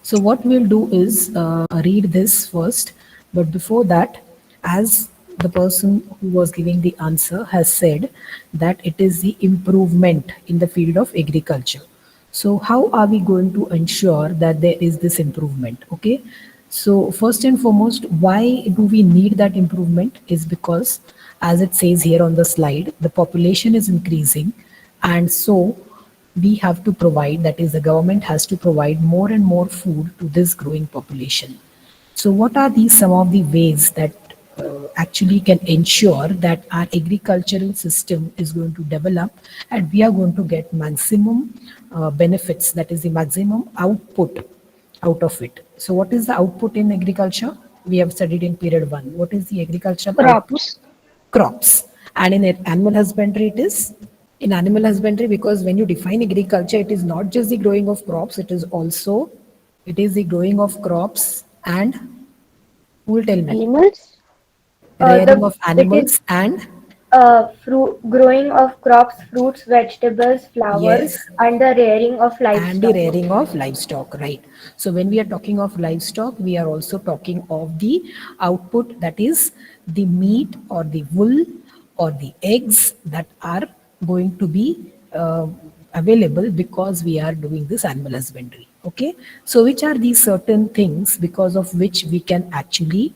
So what we'll do is read this first, but before that, as the person who was giving the answer has said that it is the improvement in the field of agriculture. So how are we going to ensure that there is this improvement? Okay. So first and foremost, why do we need that improvement is because, as it says here on the slide, the population is increasing, and so we have to provide, that is the government has to provide more and more food to this growing population. So what are these some of the ways that actually can ensure that our agricultural system is going to develop and we are going to get maximum benefits, that is the maximum output out of it. So what is the output in agriculture? We have studied in period 1. What is the agricultural output? Crops. Crops. And in animal husbandry it is? In animal husbandry, because when you define agriculture, it is not just the growing of crops, it is also, it is the growing of crops and, who will tell me? Animals. Rearing The of it is animals and, fruit growing of crops, fruits, vegetables, flowers, yes, and the rearing of and the livestock. rearing of livestock, right? So when we are talking of livestock, we are also talking of the output, that is the meat or the wool or the eggs that are going to be available because we are doing this animal husbandry. Okay, so which are these certain things because of which we can actually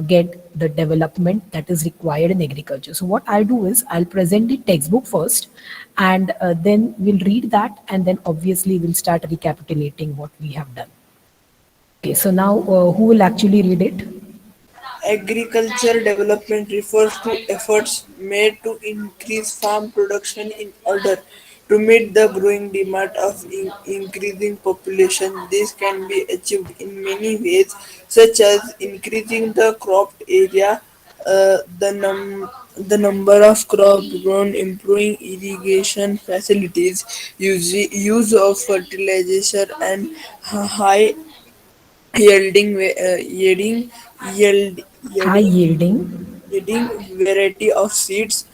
get the development that is required in agriculture? So what I'll do is I'll present the textbook first, and then we'll read that, and then obviously we'll start recapitulating what we have done. Okay, so now who will actually read it? Agriculture development refers to efforts made to increase farm production in order to meet the growing demand of increasing population. This can be achieved in many ways, such as increasing the cropped area, the number of crops grown, improving irrigation facilities, use of fertilizer, and high yielding yield, High yielding yielding yielding variety of seeds.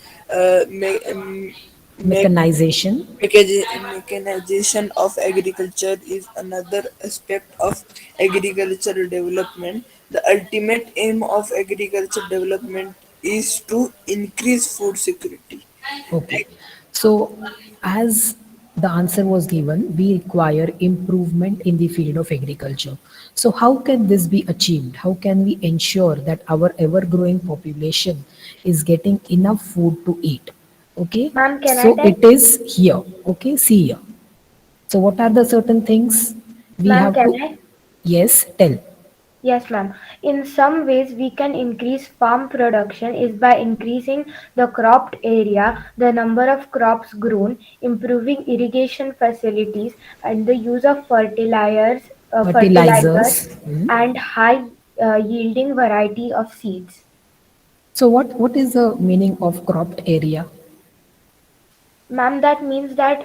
Me- mechanization. Mechanization of agriculture is another aspect of agricultural development. The ultimate aim of agriculture development is to increase food security. Okay. So, as the answer was given, we require improvement in the field of agriculture. So, how can this be achieved? How can we ensure that our ever growing population is getting enough food to eat? Okay. Ma'am, can I So, tell? it is here. Okay. See here. So, what are the certain things we Ma'am, have can to? I? Yes, tell. Yes, ma'am. In some ways, we can increase farm production is by increasing the cropped area, the number of crops grown, improving irrigation facilities, and the use of fertilizers, Fertilizers. and high yielding variety of seeds. So, what is the meaning of cropped area? Ma'am, that means that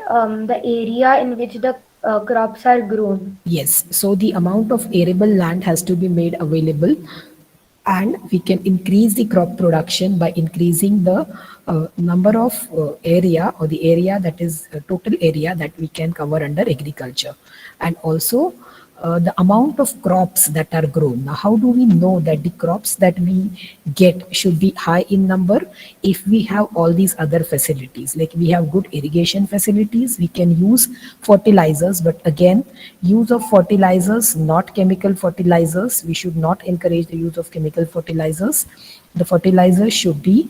the area in which the crops are grown. Yes, so the amount of arable land has to be made available, and we can increase the crop production by increasing the number of area, or the area, that is total area that we can cover under agriculture, and also the amount of crops that are grown. Now, how do we know that the crops that we get should be high in number? If we have all these other facilities, like we have good irrigation facilities, we can use fertilizers, but again, use of fertilizers, not chemical fertilizers. We should not encourage the use of chemical fertilizers. The fertilizers should be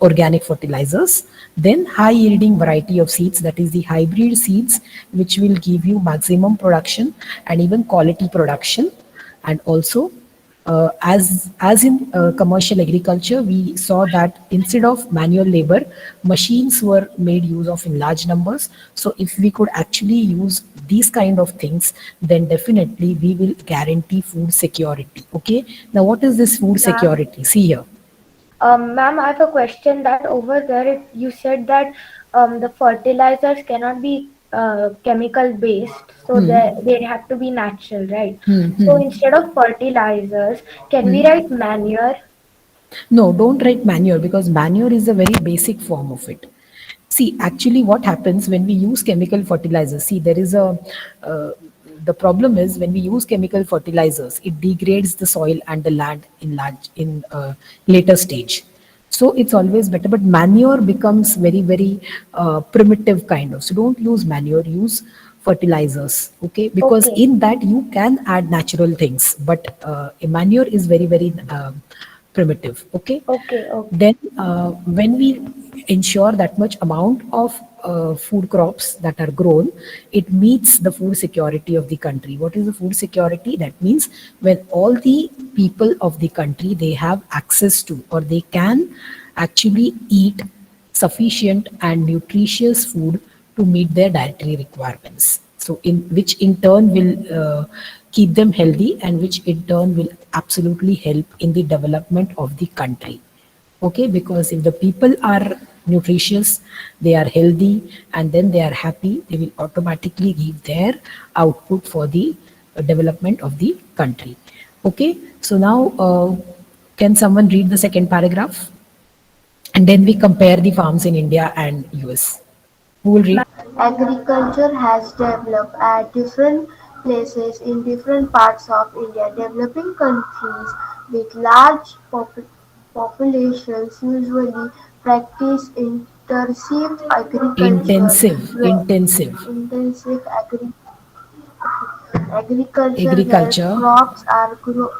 organic fertilizers. Then high yielding variety of seeds, that is the hybrid seeds, which will give you maximum production and even quality production. And also, as in commercial agriculture, we saw that instead of manual labor, machines were made use of in large numbers. So if we could actually use these kind of things, then definitely we will guarantee food security. Okay, now what is this food Ma'am, security? See here. Ma'am, I have a question that over there you said that the fertilizers cannot be chemical based, so they have to be natural, right? So instead of fertilizers, can we write manure? No, don't write manure, because manure is a very basic form of it. See, actually, what happens when we use chemical fertilizers? See, there is a the problem is when we use chemical fertilizers, it degrades the soil and the land in later stage. So it's always better, but manure becomes very primitive kind of. So don't use manure, use fertilizers, okay? Because Okay. in that you can add natural things, but a manure is very primitive, okay? Okay. Okay. Then, when we ensure that much amount of food crops that are grown, it meets the food security of the country. What is the food security? That means when all the people of the country, they have access to, or they can actually eat sufficient and nutritious food to meet their dietary requirements. So, in which in turn will keep them healthy, and which in turn will absolutely help in the development of the country. Okay, because if the people are nutritious, they are healthy, and then they are happy, they will automatically give their output for the development of the country. Okay, so now can someone read the second paragraph? And then we compare the farms in India and US. Who will read? Agriculture has developed at different places in different parts of India. Developing countries with large populations usually practice intensive agriculture, where Intensive intensive agriculture where agriculture crops are grown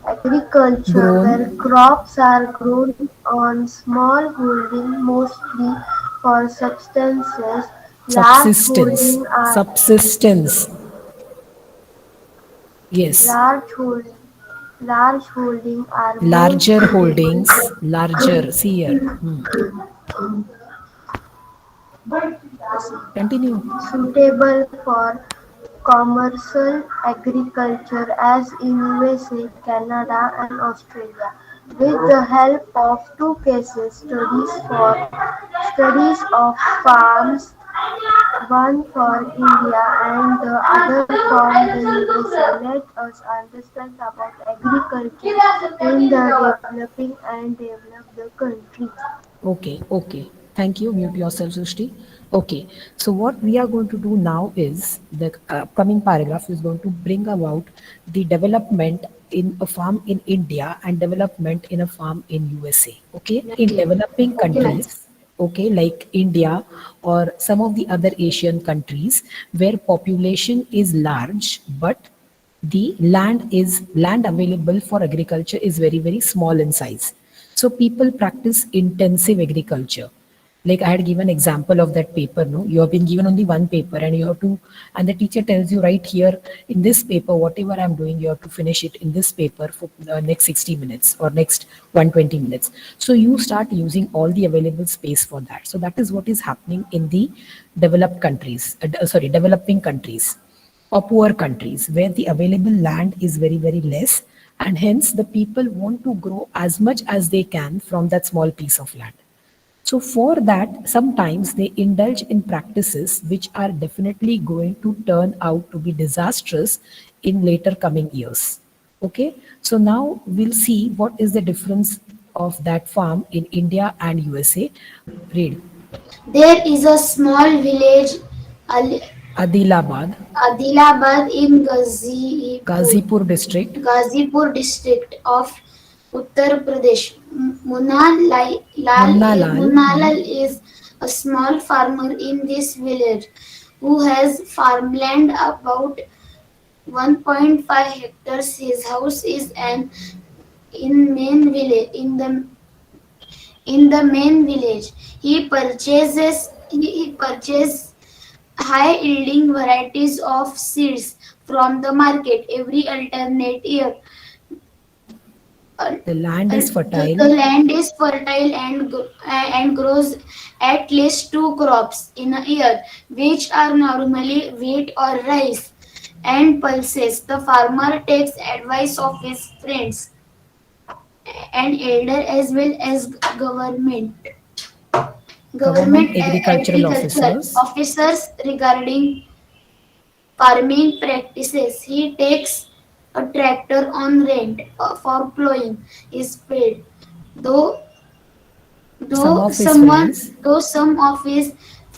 Agriculture where grown crops are grown on small holdings mostly for subsistence. Large subsistence holdings are subsistence yes, large hold, large holding are more larger suitable holdings, larger, see here. Continue. suitable for commercial agriculture as in USA, Canada and Australia. With the help of two case studies of farms, one for India and the other from the USA, let us understand about agriculture in the developing and developed countries. Okay. Thank you. Mute yourself, Srishti. Okay. So what we are going to do now is the upcoming paragraph is going to bring about the development in a farm in India and development in a farm in USA. Okay. In developing Okay, ma'am. countries, okay, like India or some of the other Asian countries where population is large, but the land available for agriculture is very small in size. So people practice intensive agriculture. Like I had given example of that paper, no, you have been given only one paper and you have to, and the teacher tells you right here in this paper whatever I'm doing you have to finish it in this paper for the next 60 minutes or next 120 minutes. So you start using all the available space for that. So that is what is happening in the developed countries, developing countries or poor countries where the available land is very less, and hence the people want to grow as much as they can from that small piece of land. So for that sometimes they indulge in practices which are definitely going to turn out to be disastrous in later coming years. Okay, so now we'll see what is the difference of that farm in India and USA. Read. There is a small village, Al- Adilabad, Adilabad in Ghazipur, Ghazipur district, Ghazipur district of Uttar Pradesh. Munnalal. Munalal is a small farmer in this village who has farmland about 1.5 hectares. His house is an in main village in the main village. He purchases high yielding varieties of seeds from the market every alternate year. Uh, The land is the fertile. land is fertile and grows at least two crops in a year, which are normally wheat or rice and pulses. The farmer takes advice of his friends and elder as well as government Government agricultural agriculture officers. officers regarding farming practices. He takes a tractor on rent for plowing his field. Though Some of his friends. some of his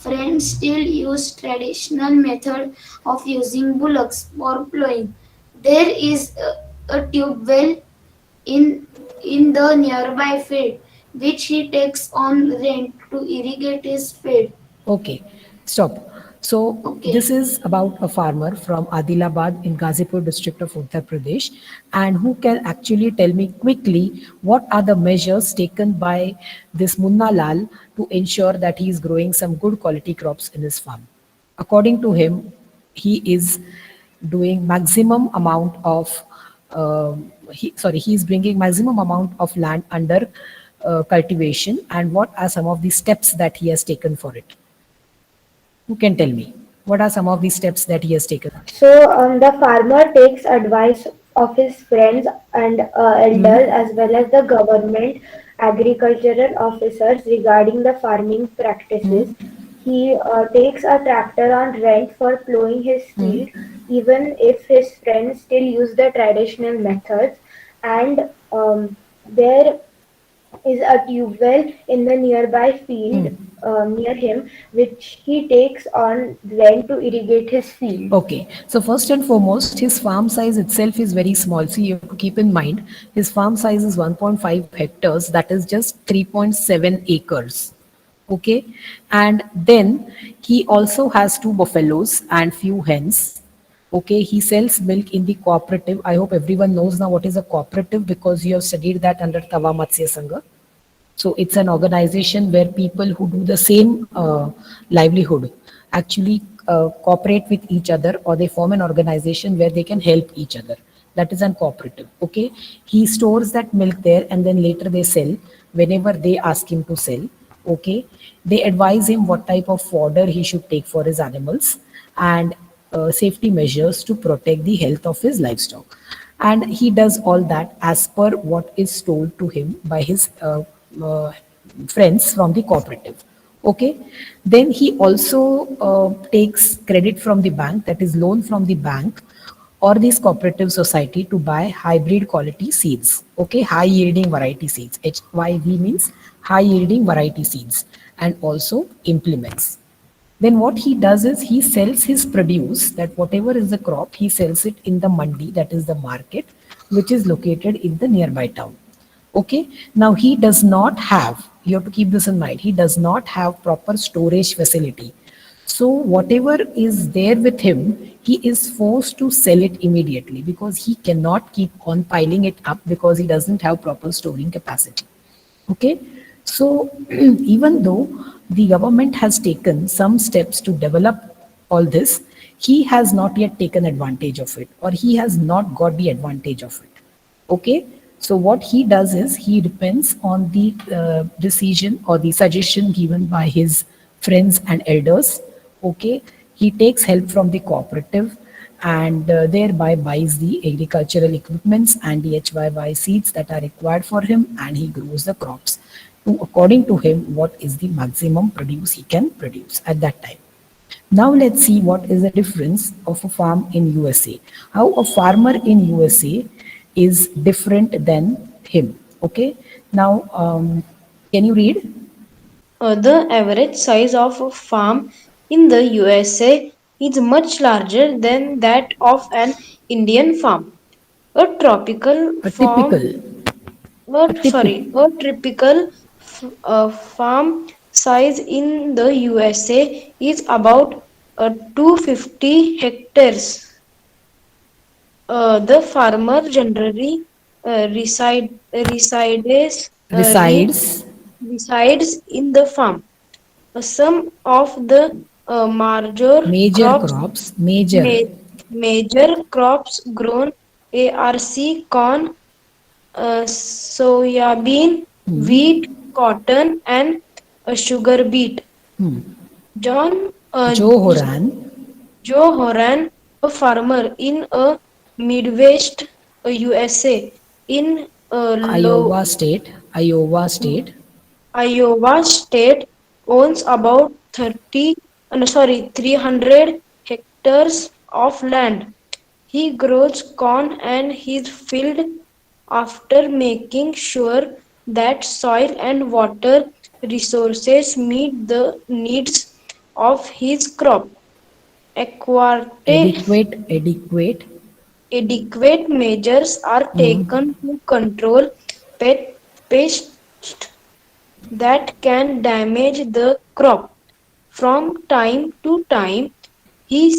friends still use traditional method of using bullocks for plowing. There is a tube well in the nearby field, which he takes on rent to irrigate his field. Okay, stop. So Okay. this is about a farmer from Adilabad in Ghazipur district of Uttar Pradesh, and who can actually tell me quickly what are the measures taken by this Munna Lal to ensure that he is growing some good quality crops in his farm. According to him, he is doing maximum amount of he is bringing maximum amount of land under cultivation, and what are some of the steps that he has taken for it. Who can tell me? What are some of the steps that he has taken? So the farmer takes advice of his friends and elders as well as the government agricultural officers regarding the farming practices. He takes a tractor on rent for plowing his field, even if his friends still use the traditional methods. And there is a tube well in the nearby field near him, which he takes on rent to irrigate his field. Okay, so first and foremost, his farm size itself is very small. See, you have to keep in mind his farm size is 1.5 hectares, that is just 3.7 acres. Okay, and then he also has two buffaloes and few hens. Okay, he sells milk in the cooperative. I hope everyone knows now what is a cooperative because you have studied that under Tava Matsya Sangha. So it's an organization where people who do the same livelihood actually cooperate with each other, or they form an organization where they can help each other. That is an cooperative. Okay. He stores that milk there and then later they sell whenever they ask him to sell. Okay. They advise him what type of fodder he should take for his animals and safety measures to protect the health of his livestock. And he does all that as per what is told to him by his uh, friends from the cooperative. Okay. Then he also takes credit from the bank, that is loan from the bank or this cooperative society to buy hybrid quality seeds. Okay, high yielding variety seeds. HYV means high yielding variety seeds, and also implements. Then what he does is he sells his produce, that whatever is the crop, he sells it in the mandi, that is the market, which is located in the nearby town. Okay, now he does not have, you have to keep this in mind, he does not have proper storage facility. So whatever is there with him, he is forced to sell it immediately because he cannot keep on piling it up because he doesn't have proper storing capacity. Okay, so even though the government has taken some steps to develop all this, he has not yet taken advantage of it, or he has not got the advantage of it. Okay, so what he does is he depends on the decision or the suggestion given by his friends and elders. Okay, he takes help from the cooperative and thereby buys the agricultural equipments and the HYY seeds that are required for him, and he grows the crops to according to him what is the maximum produce he can produce at that time. Now let's see what is the difference of a farm in USA. How a farmer in USA is different than him. Okay. Now, can you read? The average size of a farm in the USA is much larger than that of an Indian farm. A tropical A typical, farm, a typical, a typical farm size in the USA is about 250 hectares. The farmer generally resides resides, resides in the farm. Some of the major crops, major, ma- major crops grown ARC corn, soybean, wheat, cotton, and sugar beet. John Joe Horan, Joe Horan, a farmer in a Midwest USA in Iowa State, Iowa State, owns about 300 hectares of land. He grows corn and his field after making sure that soil and water resources meet the needs of his crop. Aquate, Adequate. adequate measures are taken to control pests that can damage the crop. From time to time, he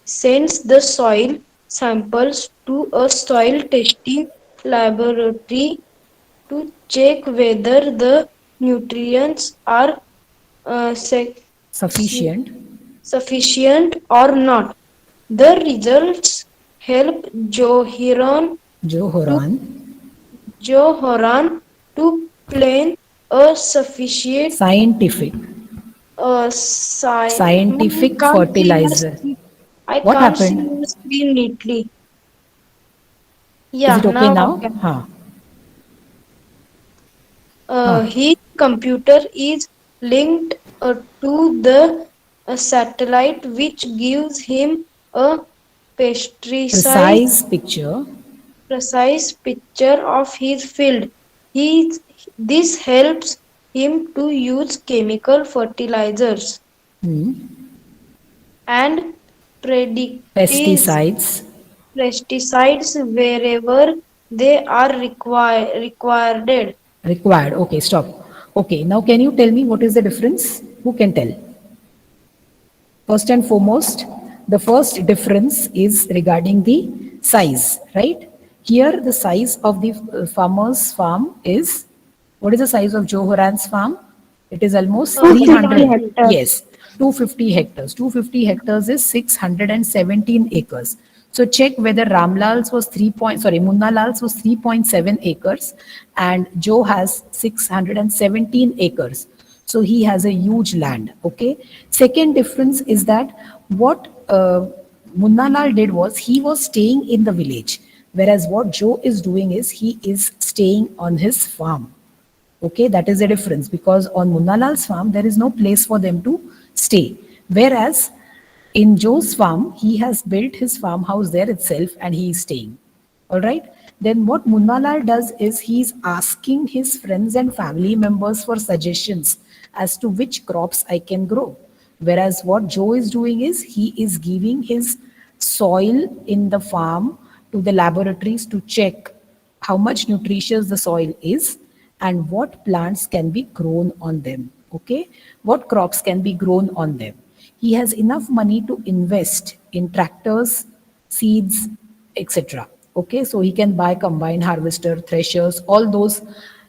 sends the soil samples to a soil testing laboratory to check whether the nutrients are uh, Sufficient. sufficient or not. The results help to Johoran. Johoran to plan a sufficient Scientific. Scientific fertilizer. I What can't see happened? your screen neatly. Is Yeah, it okay now I now? can. Huh. Huh. His computer is linked to the satellite, which gives him a precise, Precise picture. precise picture of his field. He, this helps him to use chemical fertilizers and predictive Pesticides. pesticides wherever they are required. Required. Okay, stop. Okay, now can you tell me what is the difference? Who can tell? First and foremost, the first difference is regarding the size, right? Here, the size of the farmer's farm is, what is the size of Joe Horan's farm? It is almost 250 300, hectares. yes, 250 hectares. 250 hectares is 617 acres. So check whether Ramlal's was 3 point, sorry, Munna Lal's was 3.7 acres and Joe has 617 acres. So he has a huge land. Okay. Second difference is that what Munna Lal did was he was staying in the village, whereas what Joe is doing is he is staying on his farm. Okay, that is the difference because on Munna Lal's farm there is no place for them to stay, whereas in Joe's farm he has built his farmhouse there itself and he is staying. All right. Then what Munnalal does is he's asking his friends and family members for suggestions as to which crops I can grow. Whereas what Joe is doing is he is giving his soil in the farm to the laboratories to check how much nutritious the soil is and what plants can be grown on them. Okay, what crops can be grown on them. He has enough money to invest in tractors, seeds, etc. Okay, so he can buy combine harvester, threshers, all those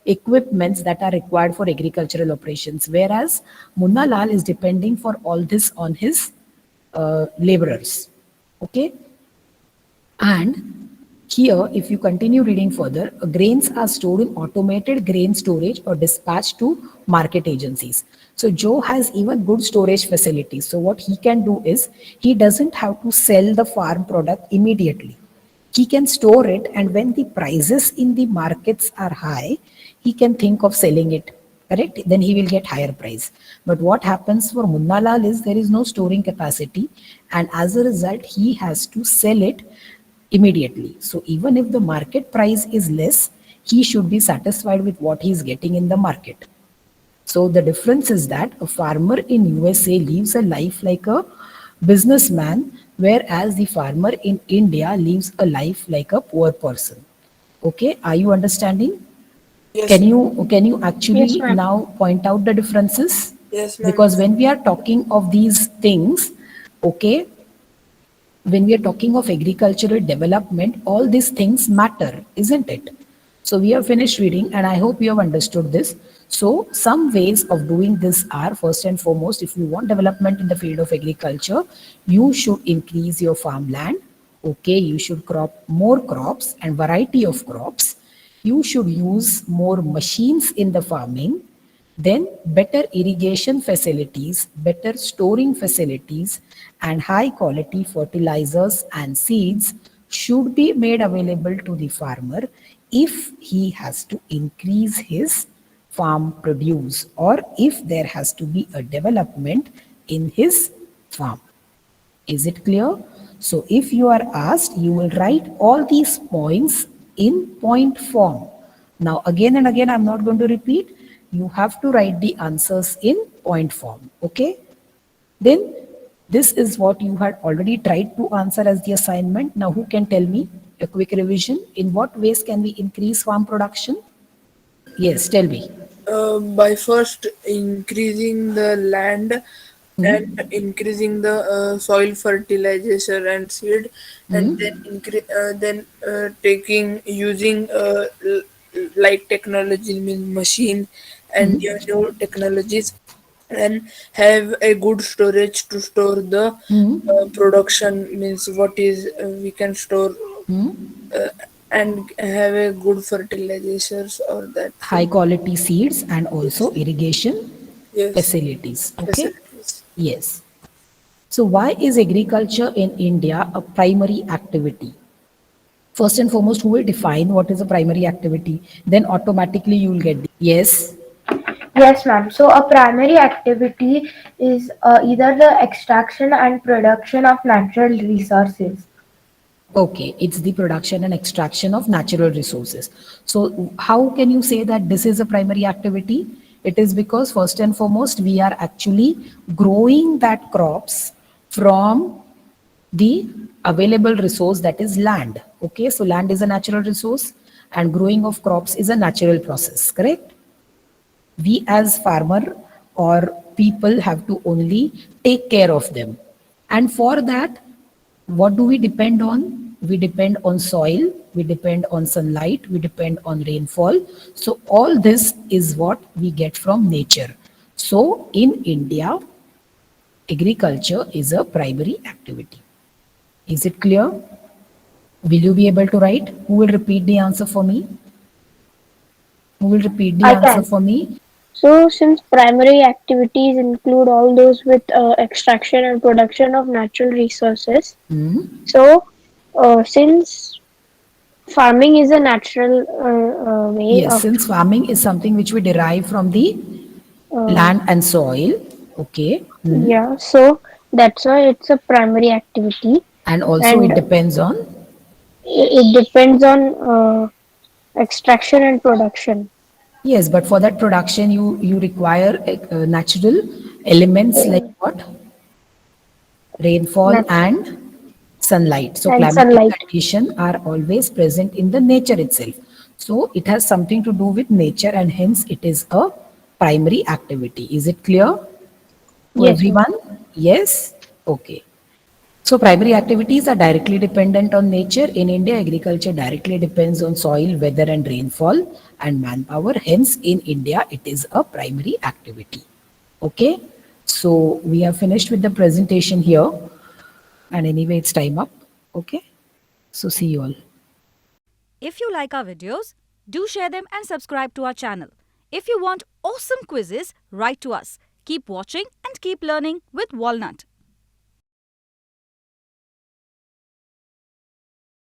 equipments that are required for agricultural operations. Whereas Munna Lal is depending for all this on his laborers. Okay, and here, if you continue reading further, grains are stored in automated grain storage or dispatched to market agencies. So Joe has even good storage facilities. So what he can do is he doesn't have to sell the farm product immediately. He can store it, and when the prices in the markets are high, he can think of selling it. Correct? Then he will get higher price. But what happens for Munna Lal is there is no storing capacity, and as a result, he has to sell it immediately. So even if the market price is less, he should be satisfied with what he is getting in the market. So the difference is that a farmer in USA lives a life like a businessman, whereas the farmer in India lives a life like a poor person. Okay, are you understanding? Yes, Can you Yes, actually ma'am. now point out the differences? yes, ma'am. Because when we are talking of these things, okay, when we are talking of agricultural development, all these things matter, isn't it? So we have finished reading, and I hope you have understood this. So some ways of doing this are, first and foremost, if you want development in the field of agriculture, you should increase your farmland. Okay, you should crop more crops and variety of crops. You should use more machines in the farming, then better irrigation facilities, better storing facilities, and high quality fertilizers and seeds should be made available to the farmer if he has to increase his farm produce or if there has to be a development in his farm. Is it clear? So if you are asked, you will write all these points in point form. Now again and again, I'm not going to repeat. You have to write the answers in point form. Okay. Then this is what you had already tried to answer as the assignment. Now who can tell me a quick revision? In what ways can we increase farm production? Yes, tell me. By first increasing the land and increasing the soil fertilization and seed, and then taking using like technology means machine and new technologies, and have a good storage to store the production means what is we can store, uh, and have a good fertilizers or that High thing. quality seeds and Yes. also irrigation Yes. facilities. Okay? Facilities. Yes. So why is agriculture in India a primary activity? First and foremost, who will define what is a primary activity? Then automatically you will get the yes. Yes, ma'am. So a primary activity is either the extraction and production of natural resources. Okay, it's the production and extraction of natural resources. So how can you say that this is a primary activity? It is because first and foremost, we are actually growing that crops from the available resource, that is land. Okay, so land is a natural resource and growing of crops is a natural process, correct? We as farmer or people have to only take care of them, and for that what do we depend on? We depend on soil, we depend on sunlight, we depend on rainfall. So all this is what we get from nature. So in India, agriculture is a primary activity. Is it clear? Will you be able to write? Who will repeat the answer for me? Who will repeat the I answer can. for me? So, since primary activities include all those with extraction and production of natural resources, so since farming is a natural way Yes, of since farming is something which we derive from the uh, land and soil, okay, yeah, so that's why it's a primary activity, and also and it depends on, it depends on extraction and production. yes, but for that production you require natural elements like Uh, what? Rainfall nat- and sunlight. So and climatic sunlight. conditions are always present in the nature itself. So it has something to do with nature and hence it is a primary activity. Is it clear to Yes, ma'am. everyone? Yes? Okay. So primary activities are directly dependent on nature. In India, agriculture directly depends on soil, weather and rainfall and manpower. Hence, in India, it is a primary activity. Okay. So we have finished with the presentation here. And anyway, it's time up. Okay. So see you all. If you like our videos, do share them and subscribe to our channel. If you want awesome quizzes, write to us. Keep watching and keep learning with Walnut.